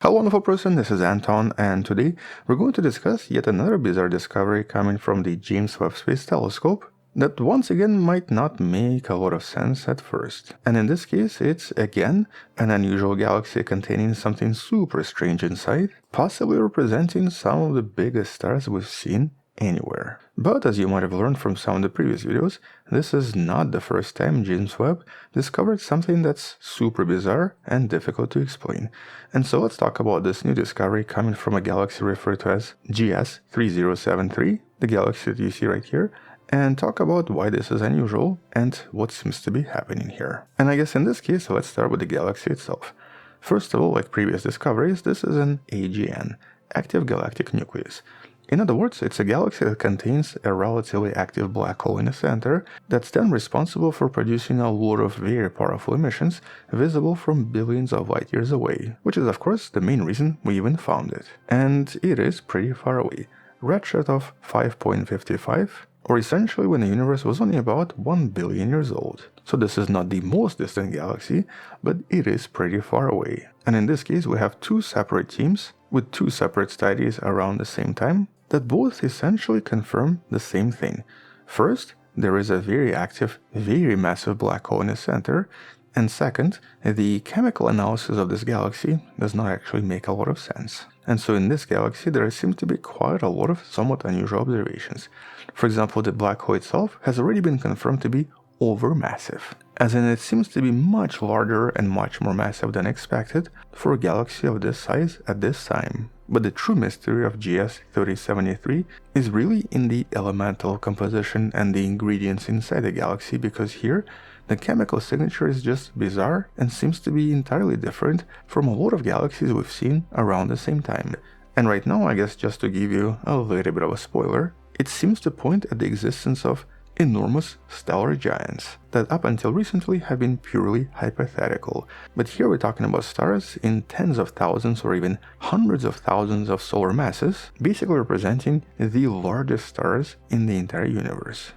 Hello wonderful person, this is Anton, and today we're going to discuss yet another bizarre discovery coming from the James Webb Space Telescope that once again might not make a lot of sense at first. And in this case, it's again an unusual galaxy containing something super strange inside, possibly representing some of the biggest stars we've seen anywhere. But as you might have learned from some of the previous videos, this is not the first time James Webb discovered something that's super bizarre and difficult to explain. And so let's talk about this new discovery coming from a galaxy referred to as GS3073, the galaxy that you see right here, and talk about why this is unusual and what seems to be happening here. And I guess in this case, let's start with the galaxy itself. First of all, like previous discoveries, this is an AGN, active galactic nucleus. In other words, it's a galaxy that contains a relatively active black hole in the center that's then responsible for producing a lot of very powerful emissions visible from billions of light years away, which is of course the main reason we even found it. And it is pretty far away, redshift of 5.55, or essentially when the universe was only about 1 billion years old. So this is not the most distant galaxy, but it is pretty far away. And in this case we have two separate teams with two separate studies around the same time that both essentially confirm the same thing. First, there is a very active, very massive black hole in the center, and second, the chemical analysis of this galaxy does not actually make a lot of sense. And so in this galaxy there seem to be quite a lot of somewhat unusual observations. For example, the black hole itself has already been confirmed to be overmassive, as in it seems to be much larger and much more massive than expected for a galaxy of this size at this time. But the true mystery of GS3073 is really in the elemental composition and the ingredients inside the galaxy, because here the chemical signature is just bizarre and seems to be entirely different from a lot of galaxies we've seen around the same time. And right now, I guess just to give you a little bit of a spoiler, it seems to point at the existence of enormous stellar giants that up until recently have been purely hypothetical. But here we're talking about stars in tens of thousands or even hundreds of thousands of solar masses, basically representing the largest stars in the entire universe.